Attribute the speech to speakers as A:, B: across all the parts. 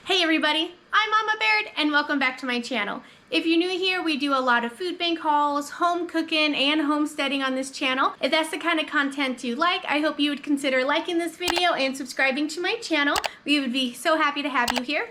A: Hey everybody, I'm Mama Baird and welcome back to my channel. If you're new here, we do a lot of food bank hauls, home cooking, and homesteading on this channel. If that's the kind of content you like, I hope you would consider liking this video and subscribing to my channel. We would be so happy to have you here.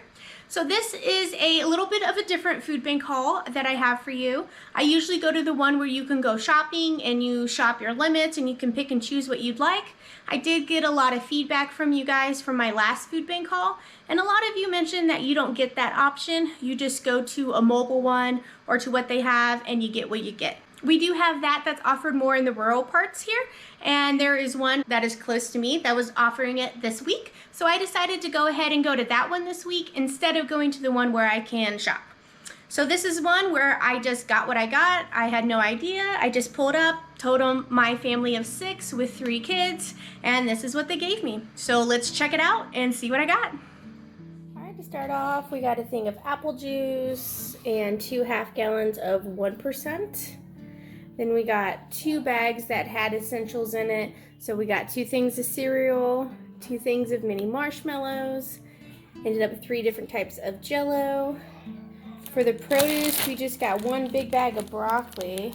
A: So this is a little bit of a different food bank haul that I have for you. I usually go to the one where you can go shopping and you shop your limits and you can pick and choose what you'd like. I did get a lot of feedback from you guys from my last food bank haul, and a lot of you mentioned that you don't get that option. You just go to a mobile one or to what they have and you get what you get. We do have that's offered more in the rural parts here, and there is one that is close to me that was offering it this week. So I decided to go ahead and go to that one this week instead of going to the one where I can shop. So this is one where I just got what I got. I had no idea. I just pulled up, told them my family of 6 with 3 kids, and this is what they gave me. So let's check it out and see what I got. All right, to start off, we got a thing of apple juice and 2 half gallons of 1%. Then we got 2 bags that had essentials in it. So we got 2 things of cereal, 2 things of mini marshmallows, ended up with 3 different types of Jell-O. For the produce, we just got 1 big bag of broccoli.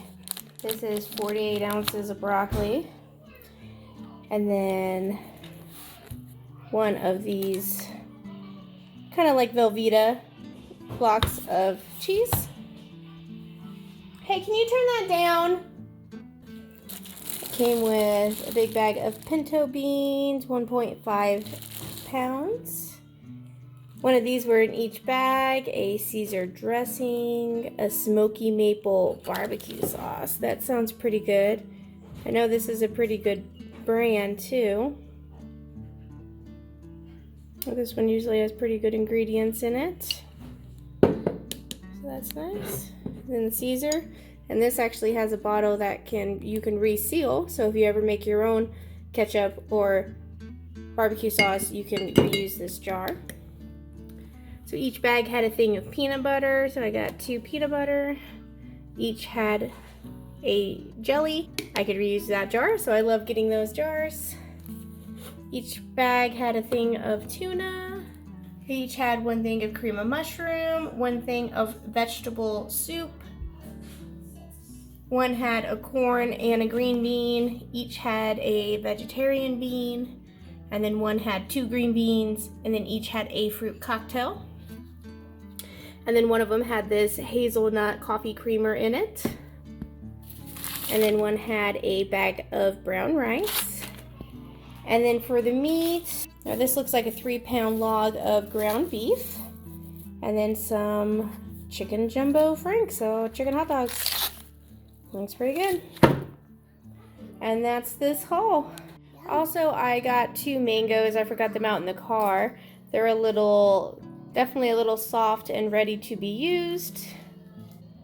A: This is 48 ounces of broccoli. And then 1 of these kind of like Velveeta blocks of cheese. Hey, can you turn that down? It came with a big bag of pinto beans, 1.5 pounds. 1 of these were in each bag, a Caesar dressing, a smoky maple barbecue sauce. That sounds pretty good. I know this is a pretty good brand too. This one usually has pretty good ingredients in it. So that's nice. Then the Caesar. And this actually has a bottle that you can reseal. So if you ever make your own ketchup or barbecue sauce, you can reuse this jar. So each bag had a thing of peanut butter, so I got 2 peanut butter. Each had a jelly. I could reuse that jar, so I love getting those jars. Each bag had a thing of tuna. Each had 1 thing of cream of mushroom, 1 thing of vegetable soup. 1 had a corn and a green bean. Each had a vegetarian bean. And then 1 had 2 green beans, and then each had a fruit cocktail. And then 1 of them had this hazelnut coffee creamer in it. And then 1 had a bag of brown rice. And then for the meat, now this looks like a 3-pound log of ground beef. And then some chicken jumbo franks, so chicken hot dogs. Looks pretty good. And that's this haul. Also, I got 2 mangoes. I forgot them out in the car. They're definitely a little soft and ready to be used.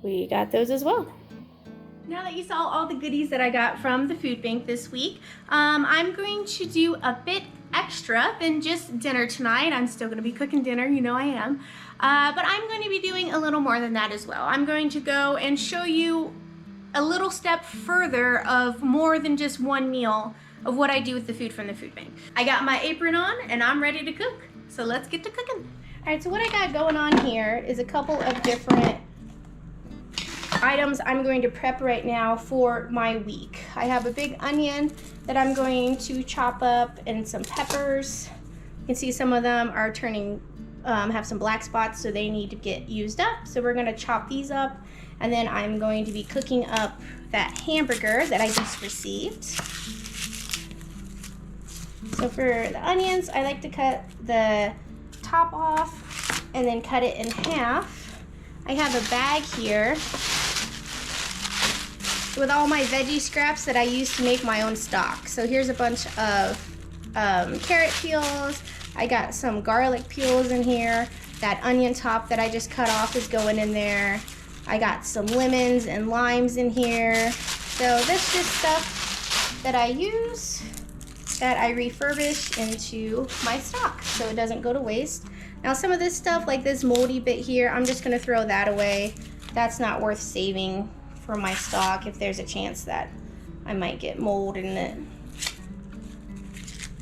A: We got those as well. Now that you saw all the goodies that I got from the food bank this week, I'm going to do a bit extra than just dinner tonight. I'm still going to be cooking dinner, you know I am. But I'm going to be doing a little more than that as well. I'm going to go and show you a little step further of more than just 1 meal of what I do with the food from the food bank. I got my apron on and I'm ready to cook. So let's get to cooking. All right, so what I got going on here is a couple of different items I'm going to prep right now for my week. I have a big onion that I'm going to chop up and some peppers. You can see some of them are turning, have some black spots, so they need to get used up. So we're gonna chop these up, and then I'm going to be cooking up that hamburger that I just received. So for the onions, I like to cut the top off and then cut it in half. I have a bag here with all my veggie scraps that I use to make my own stock. So here's a bunch of carrot peels. I got some garlic peels in here. That onion top that I just cut off is going in there. I got some lemons and limes in here. So that's just stuff that I use that I refurbish into my stock so it doesn't go to waste. Now some of this stuff, like this moldy bit here, I'm just gonna throw that away. That's not worth saving for my stock if there's a chance that I might get mold in it.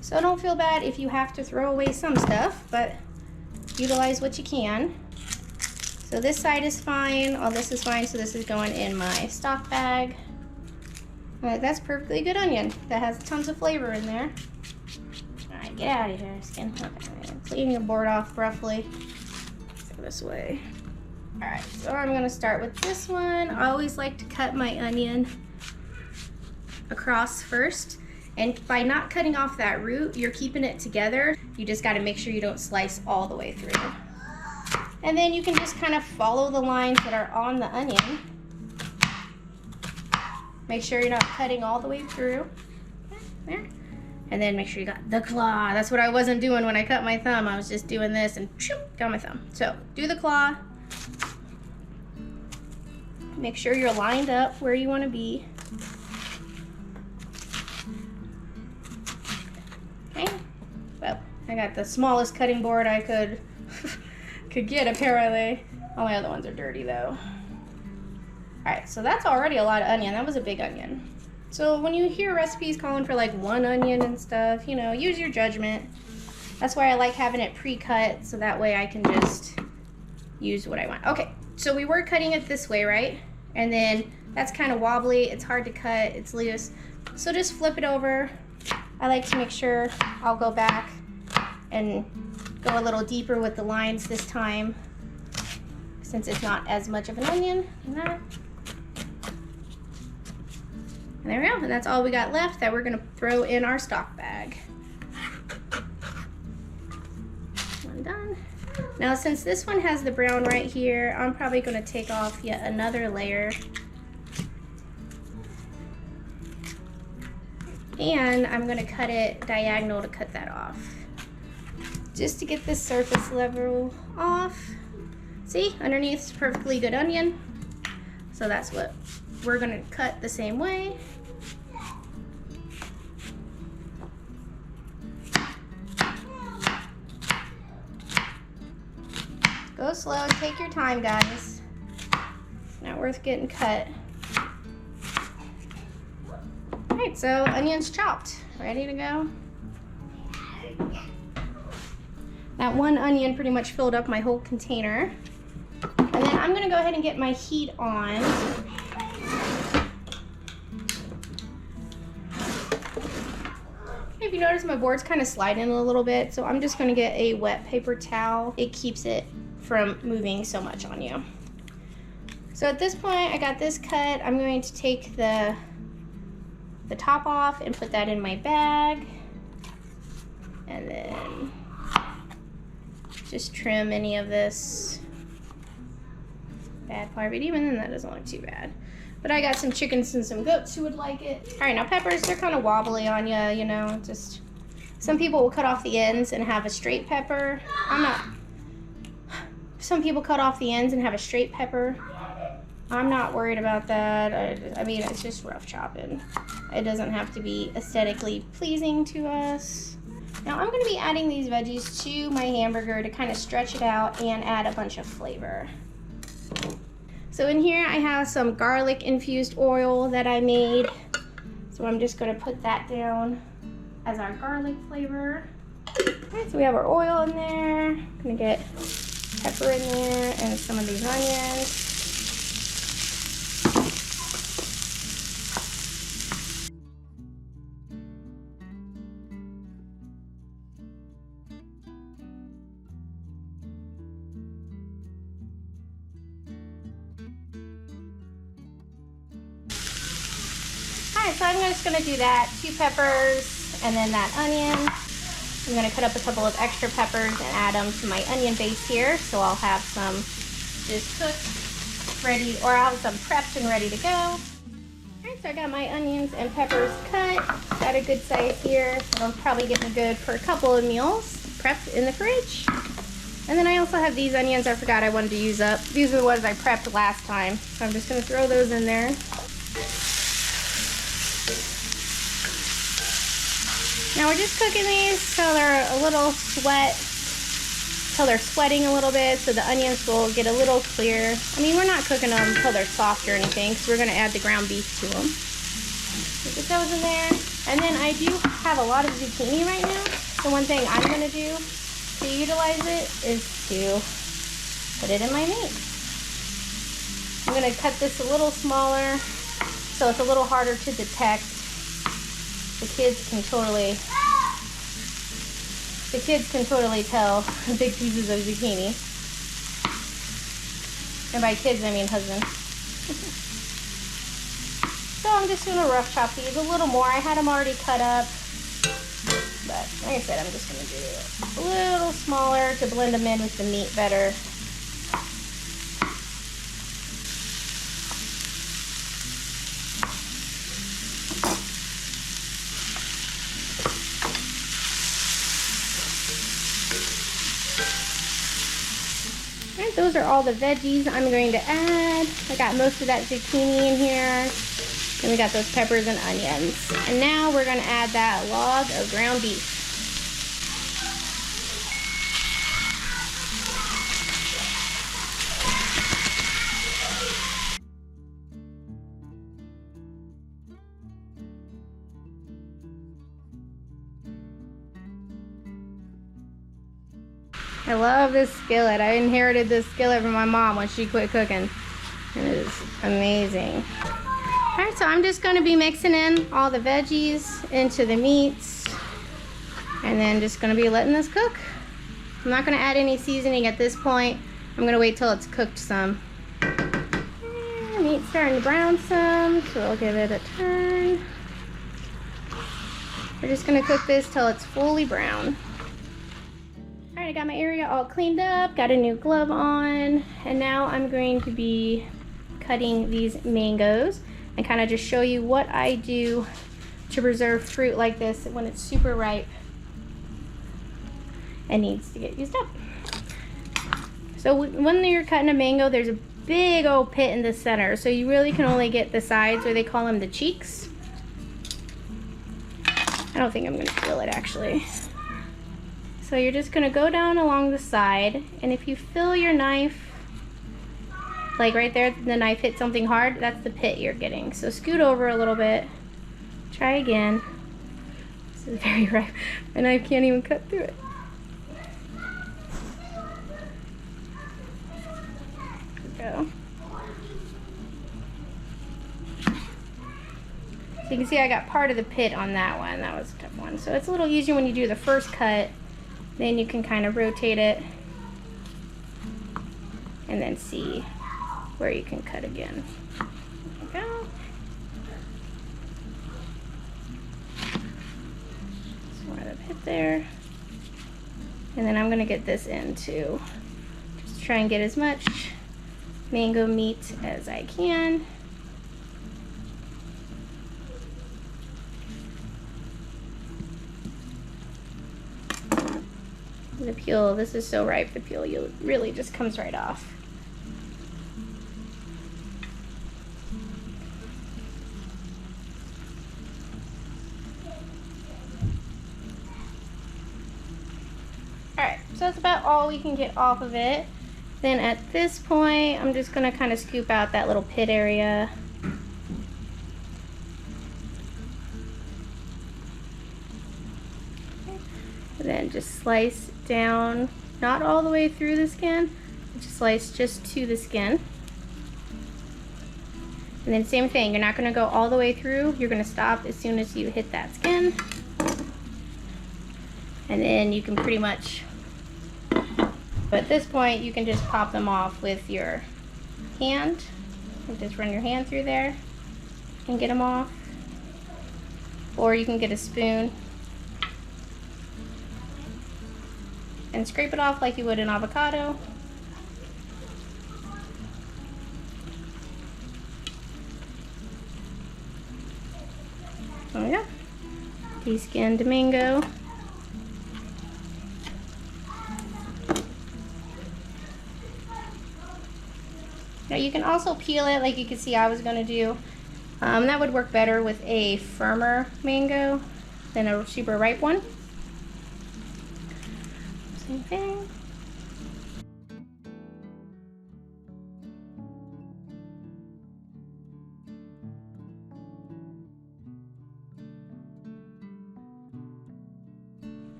A: So don't feel bad if you have to throw away some stuff, but utilize what you can. So this side is fine, all this is fine, so this is going in my stock bag. Alright, that's perfectly good onion. That has tons of flavor in there. Alright, get out of here, skin. Okay, clean your board off roughly. Go this way. Alright, so I'm gonna start with this one. I always like to cut my onion across first. And by not cutting off that root, you're keeping it together. You just gotta make sure you don't slice all the way through. And then you can just kind of follow the lines that are on the onion. Make sure you're not cutting all the way through. Okay, there. And then make sure you got the claw. That's what I wasn't doing when I cut my thumb. I was just doing this and got my thumb. So do the claw. Make sure you're lined up where you want to be. Okay. Well, I got the smallest cutting board I could get apparently. All my other ones are dirty though. Alright, so that's already a lot of onion. That was a big onion. So when you hear recipes calling for like 1 onion and stuff, you know, use your judgment. That's why I like having it pre-cut, so that way I can just use what I want. Okay, so we were cutting it this way, right? And then that's kind of wobbly, it's hard to cut, it's loose. So just flip it over. I like to make sure I'll go back and go a little deeper with the lines this time, since it's not as much of an onion. And that. And there we go, and that's all we got left that we're gonna throw in our stock bag. One done. Now since this one has the brown right here, I'm probably gonna take off yet another layer. And I'm gonna cut it diagonal to cut that off. Just to get this surface level off. See, underneath is perfectly good onion. So that's what we're gonna cut the same way. Go slow and take your time, guys. It's not worth getting cut. Alright, so onions chopped. Ready to go? That 1 onion pretty much filled up my whole container. And then I'm gonna go ahead and get my heat on. If you notice, my board's kind of sliding a little bit, so I'm just gonna get a wet paper towel. It keeps it from moving so much on you. So at this point, I got this cut. I'm going to take the top off and put that in my bag. And then just trim any of this bad part, but even then that doesn't look too bad. But I got some chickens and some goats who would like it. All right, now peppers, they're kind of wobbly on you know, just, some people will cut off the ends and have a straight pepper. Some people cut off the ends and have a straight pepper. I'm not worried about that. I mean, it's just rough chopping. It doesn't have to be aesthetically pleasing to us. Now I'm gonna be adding these veggies to my hamburger to kind of stretch it out and add a bunch of flavor. So in here I have some garlic infused oil that I made. So I'm just gonna put that down as our garlic flavor. Alright, so we have our oil in there. I'm gonna get pepper in there and some of these onions. Alright, so I'm just going to do that, 2 peppers and then that onion. I'm going to cut up a couple of extra peppers and add them to my onion base here. So I'll have some just cooked, ready, or I'll have some prepped and ready to go. Alright, so I got my onions and peppers cut. Got a good size here. So I'm probably getting good for a couple of meals, prepped in the fridge. And then I also have these onions I forgot I wanted to use up. These are the ones I prepped last time. So I'm just going to throw those in there. Now we're just cooking these till they're a little till they're sweating a little bit, so the onions will get a little clear. I mean, we're not cooking them till they're soft or anything, because we're going to add the ground beef to them. So put those in there. And then I do have a lot of zucchini right now. So one thing I'm going to do to utilize it is to put it in my meat. I'm gonna cut this a little smaller so it's a little harder to detect. The kids can totally tell big pieces of zucchini. And by kids, I mean husband. So I'm just gonna rough chop these a little more. I had them already cut up, but like I said, I'm just gonna do it a little smaller to blend them in with the meat better. Alright, those are all the veggies I'm going to add. I got most of that zucchini in here. And we got those peppers and onions. And now we're going to add that log of ground beef. I love this skillet. I inherited this skillet from my mom when she quit cooking. And it is amazing. Alright, so I'm just going to be mixing in all the veggies into the meats. And then just going to be letting this cook. I'm not going to add any seasoning at this point. I'm going to wait till it's cooked some. And meat's starting to brown some, so I'll give it a turn. We're just going to cook this till it's fully brown. Alright, I got my area all cleaned up, got a new glove on, and now I'm going to be cutting these mangoes and kind of just show you what I do to preserve fruit like this when it's super ripe and needs to get used up. So when you're cutting a mango, there's a big old pit in the center, so you really can only get the sides, or they call them the cheeks. I don't think I'm going to peel it actually. So you're just going to go down along the side, and if you feel your knife, like right there, the knife hit something hard, that's the pit you're getting. So scoot over a little bit, try again. This is very ripe. My knife can't even cut through it. There we go. So you can see I got part of the pit on that one. That was a tough one. So it's a little easier when you do the first cut. Then you can kind of rotate it and then see where you can cut again. There we go. Just want to hit there. And then I'm going to get this in too. Just try and get as much mango meat as I can. The peel, this is so ripe, the peel really just comes right off. Alright, so that's about all we can get off of it. Then at this point, I'm just going to kind of scoop out that little pit area. And then just slice down, not all the way through the skin, just slice just to the skin. And then same thing, you're not going to go all the way through, you're going to stop as soon as you hit that skin. And then you can pretty much, but at this point you can just pop them off with your hand. You just run your hand through there and get them off. Or you can get a spoon and scrape it off like you would an avocado. There we go. Deskinned mango. Now you can also peel it like you can see I was going to do. That would work better with a firmer mango than a super ripe one. Same thing.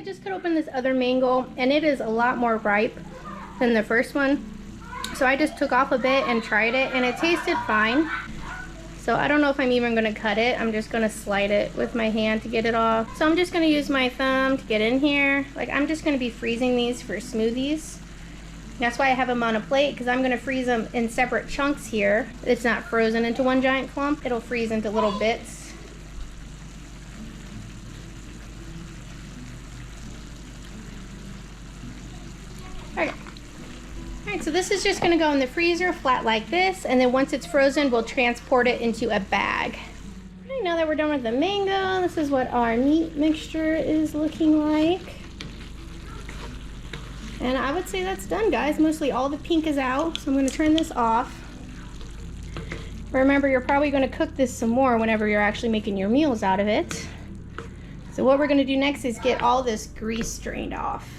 A: I just cut open this other mango, and it is a lot more ripe than the first one. So I just took off a bit and tried it, and it tasted fine. So I don't know if I'm even gonna cut it. I'm just gonna slide it with my hand to get it off. So I'm just gonna use my thumb to get in here. Like, I'm just gonna be freezing these for smoothies. That's why I have them on a plate, because I'm gonna freeze them in separate chunks here. It's not frozen into one giant clump. It'll freeze into little bits. Okay. Alright, so this is just going to go in the freezer flat like this, and then once it's frozen, we'll transport it into a bag. Alright, now that we're done with the mango, this is what our meat mixture is looking like. And I would say that's done, guys. Mostly all the pink is out, so I'm going to turn this off. Remember, you're probably going to cook this some more whenever you're actually making your meals out of it. So what we're going to do next is get all this grease drained off.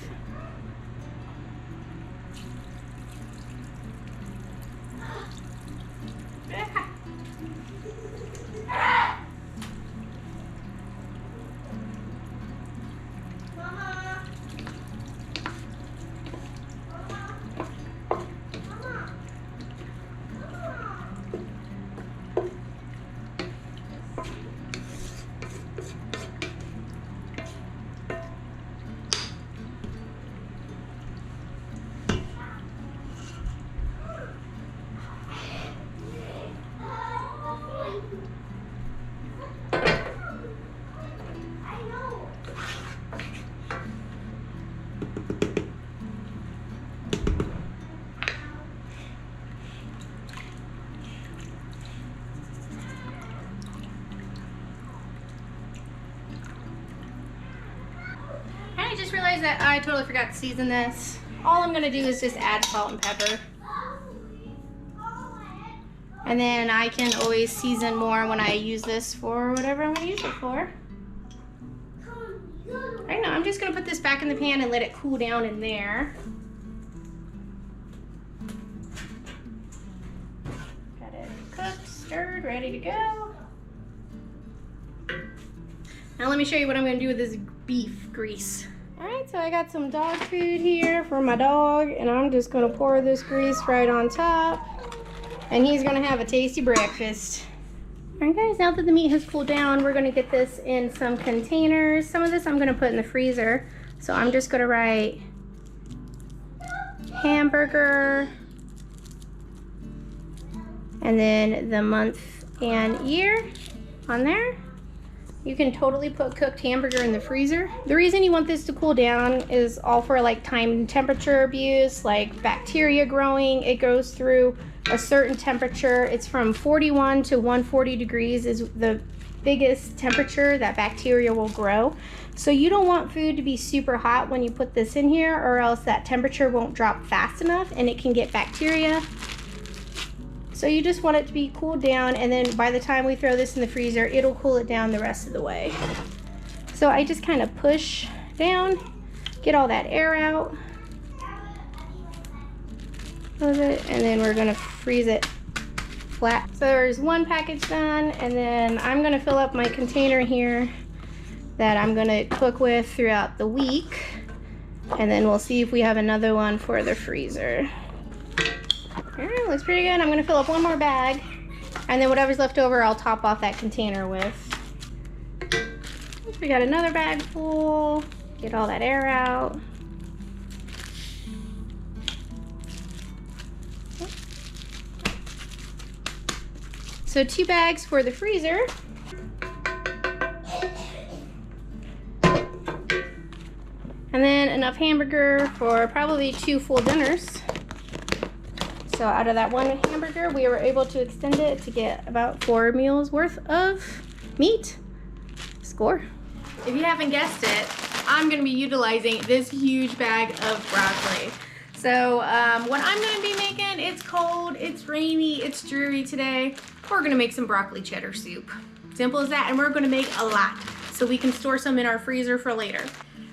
A: I just realized that I totally forgot to season this. All I'm gonna do is just add salt and pepper. And then I can always season more when I use this for whatever I'm gonna use it for. Right now, I'm just gonna put this back in the pan and let it cool down in there. Got it cooked, stirred, ready to go. Now let me show you what I'm gonna do with this beef grease. Alright, so I got some dog food here for my dog, and I'm just gonna pour this grease right on top, and he's gonna have a tasty breakfast. Alright guys, now that the meat has cooled down, we're gonna get this in some containers. Some of this I'm gonna put in the freezer, so I'm just gonna write hamburger, and then the month and year on there. You can totally put cooked hamburger in the freezer. The reason you want this to cool down is all for like time and temperature abuse, like bacteria growing. It goes through a certain temperature. It's from 41 to 140 degrees is the biggest temperature that bacteria will grow. So you don't want food to be super hot when you put this in here, or else that temperature won't drop fast enough and it can get bacteria. So you just want it to be cooled down, and then by the time we throw this in the freezer, it'll cool it down the rest of the way. So I just kind of push down, get all that air out, close it, and then we're gonna freeze it flat. So there's one package done, and then I'm gonna fill up my container here that I'm gonna cook with throughout the week, and then we'll see if we have another one for the freezer. Alright, looks pretty good. I'm gonna fill up one more bag, and then whatever's left over I'll top off that container with. We got another bag full. Get all that air out. So 2 bags for the freezer. And then enough hamburger for probably 2 full dinners. So out of that one hamburger, we were able to extend it to get about 4 meals worth of meat. Score. If you haven't guessed it, I'm gonna be utilizing this huge bag of broccoli. So what I'm gonna be making, it's cold, it's rainy, it's dreary today. We're gonna make some broccoli cheddar soup. Simple as that, and we're gonna make a lot so we can store some in our freezer for later.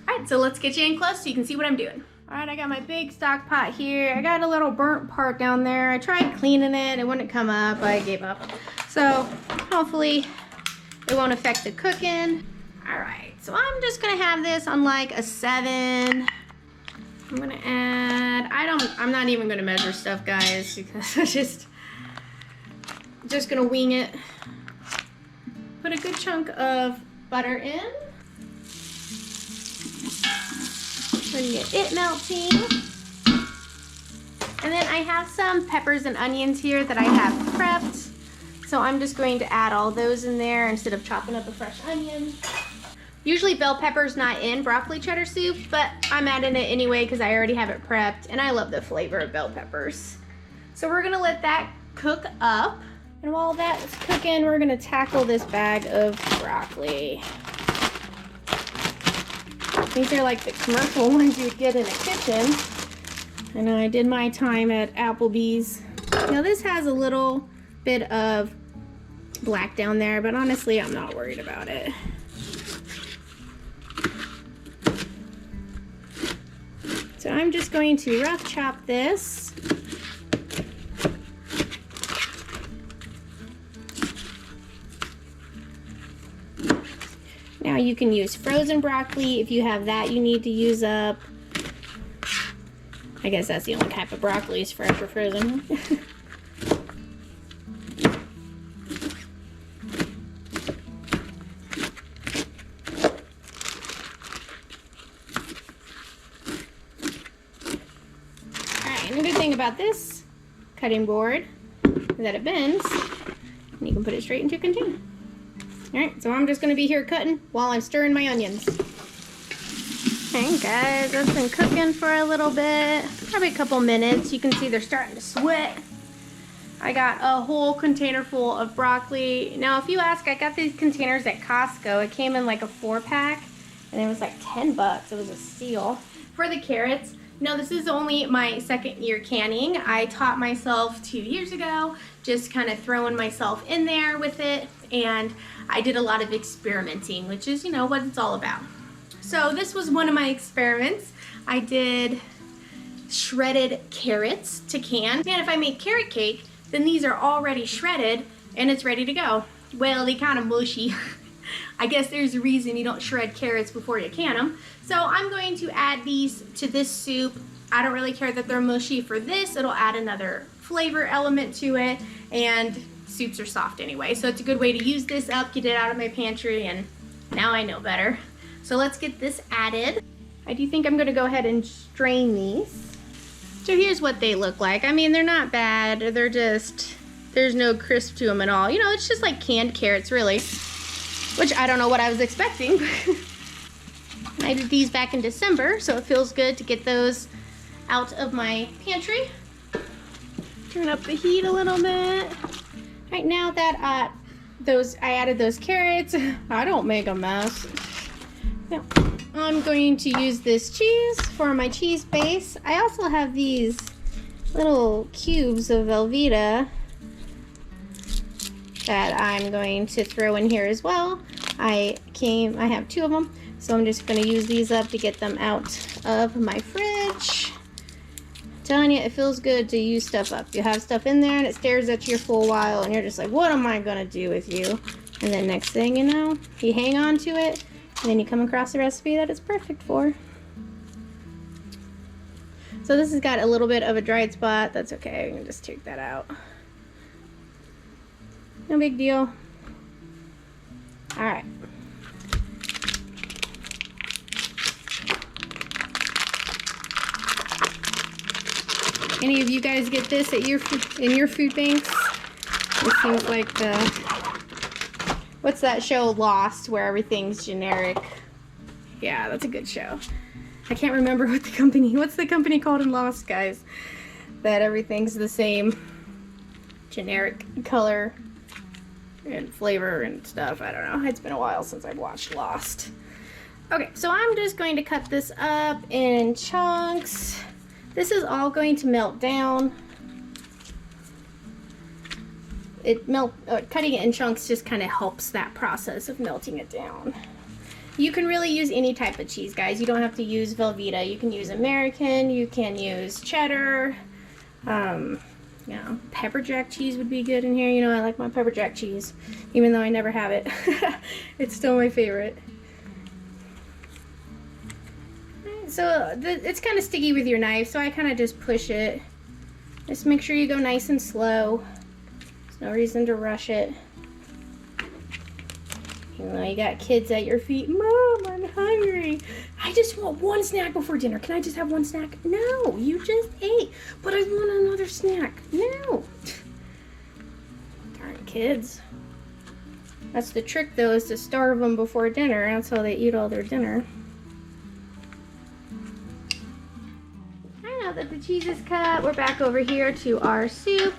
A: All right, so let's get you in close so you can see what I'm doing. All right, I got my big stock pot here. I got a little burnt part down there. I tried cleaning it, it wouldn't come up, I gave up. So hopefully it won't affect the cooking. All right, so I'm just gonna have this on like a 7. I'm gonna add, I'm not even gonna measure stuff, guys, because I just gonna wing it. Put a good chunk of butter in. Gonna get it melting. And then I have some peppers and onions here that I have prepped. So I'm just going to add all those in there instead of chopping up a fresh onion. Usually bell pepper's not in broccoli cheddar soup, but I'm adding it anyway because I already have it prepped and I love the flavor of bell peppers. So we're gonna let that cook up. And while that's cooking, we're gonna tackle this bag of broccoli. These are like the commercial ones you would get in a kitchen. And I did my time at Applebee's. Now this has a little bit of black down there, but honestly, I'm not worried about it. So I'm just going to rough chop this. Now you can use frozen broccoli if you have that you need to use up. I guess that's the only type of broccoli is fresh or frozen. Alright, and the good thing about this cutting board is that it bends and you can put it straight into a container. Alright, so I'm just going to be here cutting while I'm stirring my onions. Okay guys, that's been cooking for a little bit, probably a couple minutes. You can see they're starting to sweat. I got a whole container full of broccoli. Now if you ask, I got these containers at Costco. It came in like a 4-pack and it was like 10 bucks. It was a steal. For the carrots, no, this is only my 2nd year canning. I taught myself 2 years ago, just kind of throwing myself in there with it, and I did a lot of experimenting, which is, you know, what it's all about. So this was one of my experiments. I did shredded carrots to can. And if I make carrot cake, then these are already shredded and it's ready to go. Well, they kind of mushy. I guess there's a reason you don't shred carrots before you can them. So I'm going to add these to this soup. I don't really care that they're mushy for this. It'll add another flavor element to it, and soups are soft anyway. So it's a good way to use this up, get it out of my pantry, and now I know better. So let's get this added. I do think I'm gonna go ahead and strain these. So here's what they look like. I mean, they're not bad. They're just, there's no crisp to them at all. You know, it's just like canned carrots, really. Which I don't know what I was expecting. I did these back in December, so it feels good to get those out of my pantry. Turn up the heat a little bit. Right now that I added those carrots, I don't make a mess. Now, I'm going to use this cheese for my cheese base. I also have these little cubes of Velveeta that I'm going to throw in here as well. I have 2 of them, so I'm just going to use these up to get them out of my fridge. I'm telling you, it feels good to use stuff up. You have stuff in there and it stares at you for a while and you're just like, what am I going to do with you? And then next thing you know, you hang on to it and then you come across a recipe that it's perfect for. So this has got a little bit of a dried spot. That's okay, I can just take that out. No big deal. Alright. Any of you guys get this at in your food banks? It seems like the, what's that show, Lost, where everything's generic? Yeah, that's a good show. I can't remember what the company, what's the company called in Lost, guys? That everything's the same generic color and flavor and stuff. I don't know. It's been a while since I've watched Lost. Okay, so I'm just going to cut this up in chunks. This is all going to melt down. Cutting it in chunks just kind of helps that process of melting it down. You can really use any type of cheese, guys. You don't have to use Velveeta. You can use American, you can use cheddar. Yeah, pepper jack cheese would be good in here. You know, I like my pepper jack cheese, even though I never have it. It's still my favorite. So it's kind of sticky with your knife, so I kind of just push it. Just make sure you go nice and slow. There's no reason to rush it. You know, you got kids at your feet. Mom, I'm hungry. I just want one snack before dinner. Can I just have one snack? No, you just ate. But I want another snack. No. Darn kids. That's the trick, though, is to starve them before dinner. That's how they eat all their dinner. Now that the cheese is cut, we're back over here to our soup.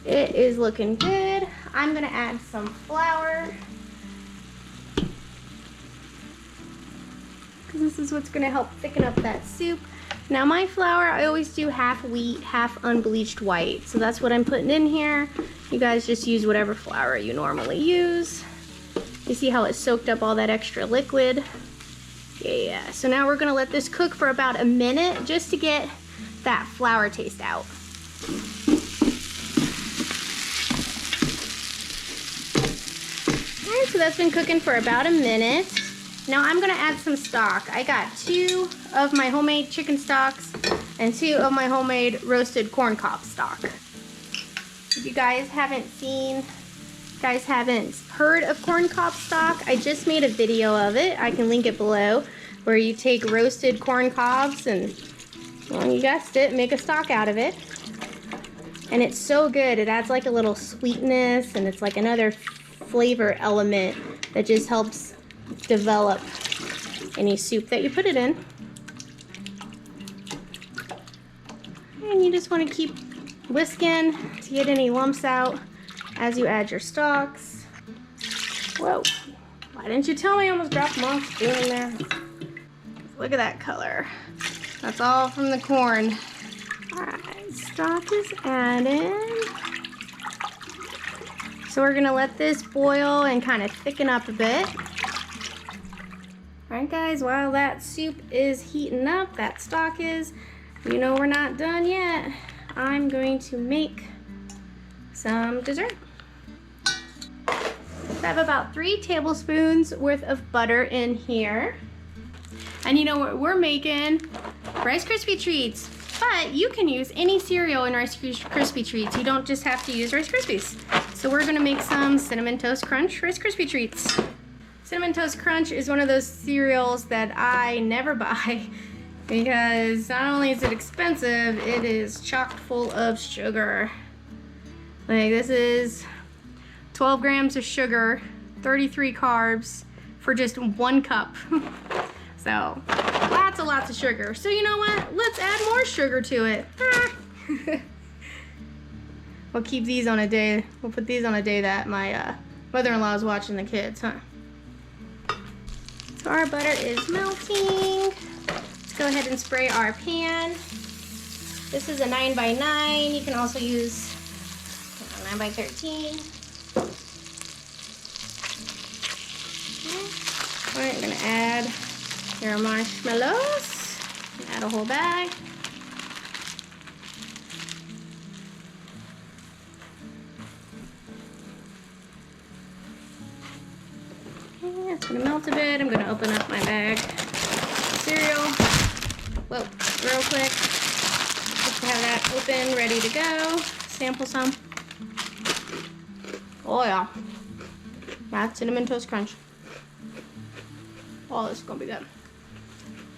A: It is looking good. I'm gonna add some flour. This is what's gonna help thicken up that soup. Now my flour, I always do half wheat, half unbleached white. So that's what I'm putting in here. You guys just use whatever flour you normally use. You see how it soaked up all that extra liquid? Yeah, so now we're gonna let this cook for about a minute just to get that flour taste out. Alright, so that's been cooking for about a minute. Now I'm gonna add some stock. I got 2 of my homemade chicken stocks and 2 of my homemade roasted corn cob stock. If you guys haven't heard of corn cob stock, I just made a video of it. I can link it below, where you take roasted corn cobs and, well, you guessed it, make a stock out of it. And it's so good. It adds like a little sweetness, and it's like another flavor element that just helps develop any soup that you put it in. And you just want to keep whisking to get any lumps out as you add your stocks. Whoa, why didn't you tell me? I almost dropped my spoon in there. Look at that color. That's all from the corn. Alright, stock is added. So we're gonna let this boil and kind of thicken up a bit. Alright guys, while that soup is heating up, that stock is, you know we're not done yet. I'm going to make some dessert. I have about 3 tablespoons worth of butter in here. And you know what, we're making Rice Krispie treats. But you can use any cereal in Rice Krispie treats. You don't just have to use Rice Krispies. So we're gonna make some Cinnamon Toast Crunch Rice Krispie treats. Cinnamon Toast Crunch is one of those cereals that I never buy because not only is it expensive, it is chock full of sugar. Like, this is 12 grams of sugar, 33 carbs for just 1 cup. So, lots of sugar. So you know what? Let's add more sugar to it. We'll keep these on a day. We'll put these on a day that my mother-in-law is watching the kids, huh? So our butter is melting. Let's go ahead and spray our pan. This is a 9x9. You can also use 9x13. Okay. All right, I'm gonna add your marshmallows. Add a whole bag. Yeah, it's gonna melt a bit. I'm gonna open up my bag of cereal. Whoa, real quick. Just to have that open, ready to go. Sample some. Oh yeah. That's Cinnamon Toast Crunch. Oh, this is gonna be good.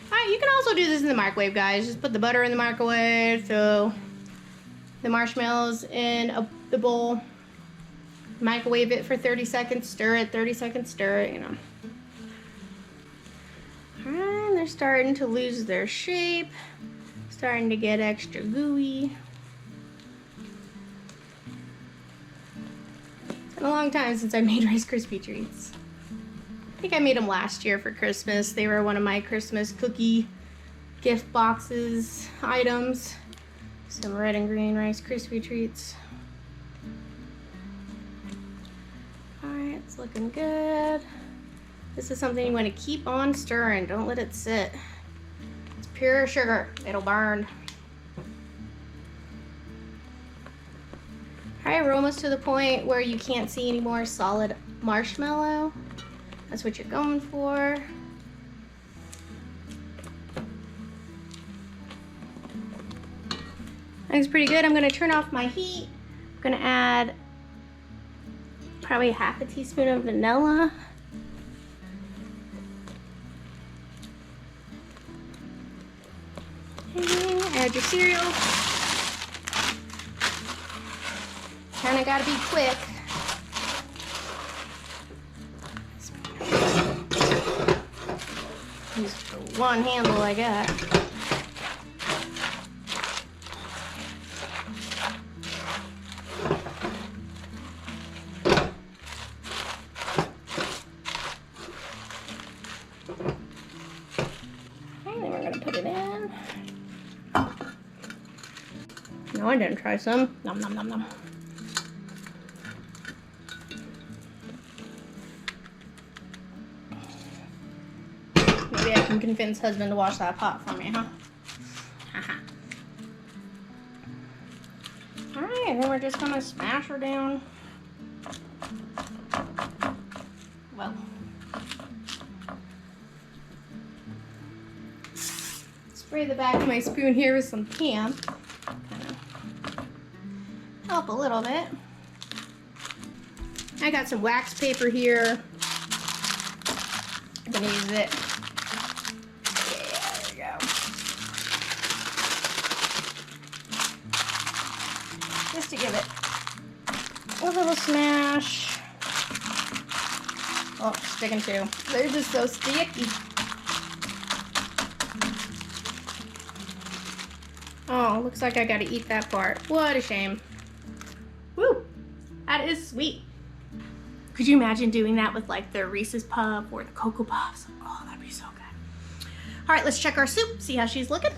A: Alright, you can also do this in the microwave, guys. Just put the butter in the microwave, throw the marshmallows in the bowl, microwave it for 30 seconds, stir it, 30 seconds, stir it, you know. And they're starting to lose their shape, starting to get extra gooey. It's been a long time since I made Rice Krispie treats. I think I made them last year for Christmas. They were one of my Christmas cookie gift boxes items. Some red and green Rice Krispie treats. Alright, it's looking good. This is something you want to keep on stirring. Don't let it sit. It's pure sugar. It'll burn. Alright, we're almost to the point where you can't see any more solid marshmallow. That's what you're going for. Looks pretty good. I'm gonna turn off my heat. I'm gonna add probably half a teaspoon of vanilla. Okay, add your cereal. Kinda gotta be quick. Just the one handle I got. And then we're gonna put it in. No, I didn't try some. Nom nom nom nom. Maybe I can convince husband to wash that pot for me, huh? Haha. Alright, and then we're just gonna smash her down. Well. Spray the back of my spoon here with some camp. Help a little bit. I got some wax paper here. I'm gonna use it. Yeah, there we go. Just to give it a little smash. Oh, sticking too. They're just so sticky. Oh, looks like I gotta eat that part. What a shame. Woo! That is sweet. Could you imagine doing that with like the Reese's Puff or the Cocoa Puffs? Oh, that'd be so good. All right, let's check our soup, see how she's looking.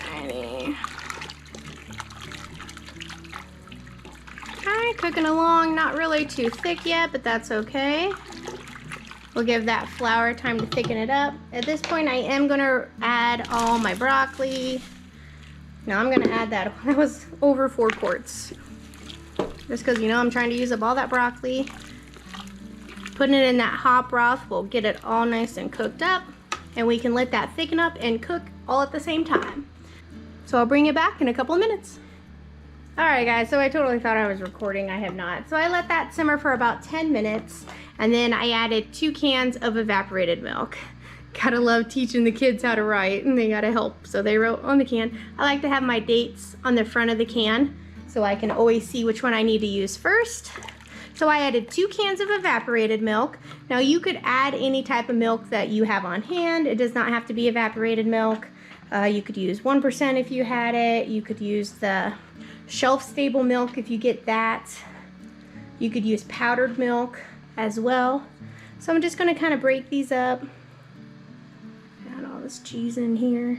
A: Alrighty. All right, cooking along. Not really too thick yet, but that's okay. We'll give that flour time to thicken it up. At this point, I am gonna add all my broccoli. No, I'm gonna add that. That was over 4 quarts. Just because, you know, I'm trying to use up all that broccoli. Putting it in that hot broth will get it all nice and cooked up. And we can let that thicken up and cook all at the same time. So I'll bring it back in a couple of minutes. Alright guys, so I totally thought I was recording. I have not. So I let that simmer for about 10 minutes. And then I added 2 cans of evaporated milk. Gotta love teaching the kids how to write, and they gotta help. So they wrote on the can. I like to have my dates on the front of the can so I can always see which one I need to use first. So I added 2 cans of evaporated milk. Now you could add any type of milk that you have on hand. It does not have to be evaporated milk. You could use 1% if you had it. You could use the shelf-stable milk if you get that. You could use powdered milk as well. So I'm just gonna kind of break these up. Add all this cheese in here.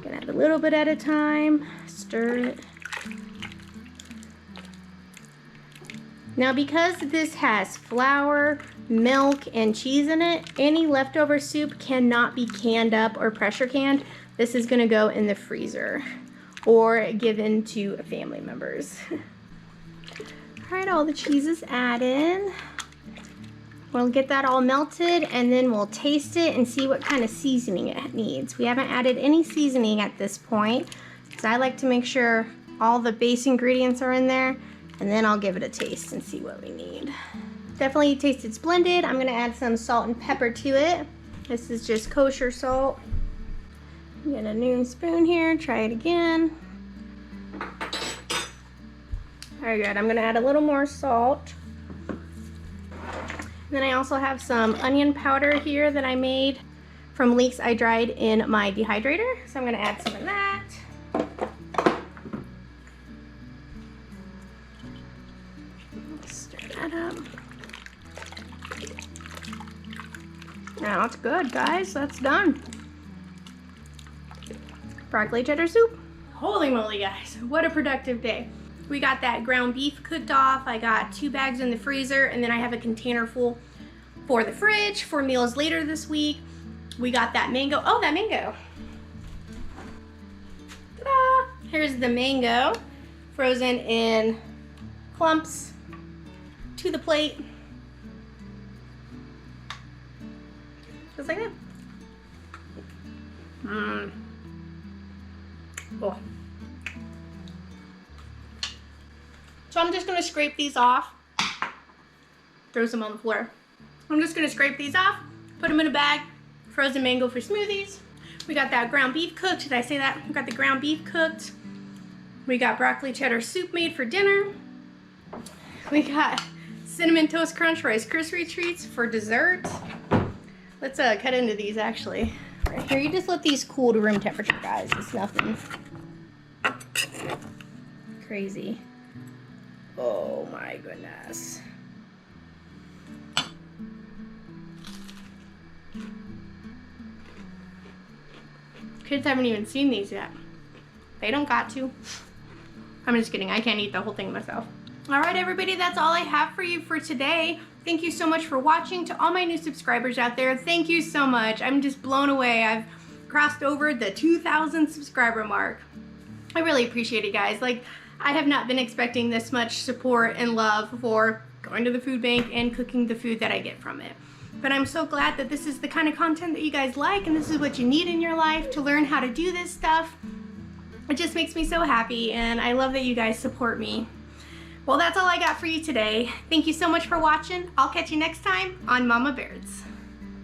A: Gonna add a little bit at a time. Stir it. Now because this has flour, milk, and cheese in it, any leftover soup cannot be canned up or pressure canned. This is gonna go in the freezer or given to family members. All right, all the cheese is added. We'll get that all melted and then we'll taste it and see what kind of seasoning it needs. We haven't added any seasoning at this point because I like to make sure all the base ingredients are in there, and then I'll give it a taste and see what we need. Definitely taste it's blended. I'm gonna add some salt and pepper to it. This is just kosher salt. Get a new spoon here, try it again. Very good, I'm gonna add a little more salt. Then I also have some onion powder here that I made from leeks I dried in my dehydrator. So I'm gonna add some of that. Stir that up. Now that's good, guys, that's done. Broccoli cheddar soup. Holy moly, guys, what a productive day. We got that ground beef cooked off. I got 2 bags in the freezer, and then I have a container full for the fridge for meals later this week. We got that mango. Oh, that mango. Ta-da! Here's the mango, frozen in clumps to the plate. Just like that. Mmm. Oh. So I'm just gonna scrape these off. Throw some on the floor. I'm just gonna scrape these off, put them in a bag. Frozen mango for smoothies. We got that ground beef cooked. Did I say that? We got the ground beef cooked. We got broccoli cheddar soup made for dinner. We got cinnamon toast crunch Rice Krispie treats for dessert. Let's cut into these actually. Right here, you just let these cool to room temperature, guys. It's nothing crazy. Oh my goodness. Kids haven't even seen these yet. They don't got to. I'm just kidding. I can't eat the whole thing myself. All right, everybody, that's all I have for you for today. Thank you so much for watching. To all my new subscribers out there, thank you so much. I'm just blown away. I've crossed over the 2,000 subscriber mark. I really appreciate it, guys. Like, I have not been expecting this much support and love for going to the food bank and cooking the food that I get from it. But I'm so glad that this is the kind of content that you guys like, and this is what you need in your life to learn how to do this stuff. It just makes me so happy, and I love that you guys support me. Well, that's all I got for you today. Thank you so much for watching. I'll catch you next time on Mama Baird's.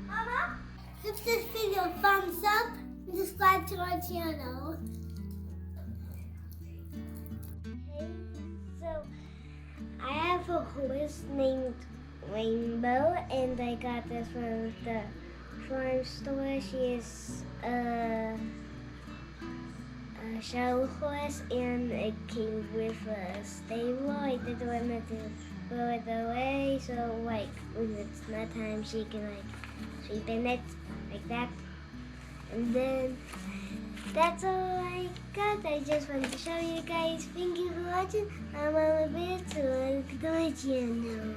B: Mama, give this video a thumbs up and subscribe to our channel. Okay, so I have a horse named Rainbow, and I got this from the farm store. She is a show horse, and it came with a stable. I didn't want to throw it away, so like when it's not time, she can like sleep in it like that. And then that's all I got. I just wanted to show you guys. Thank you for watching. I'm Mama Beard, so welcome to my channel.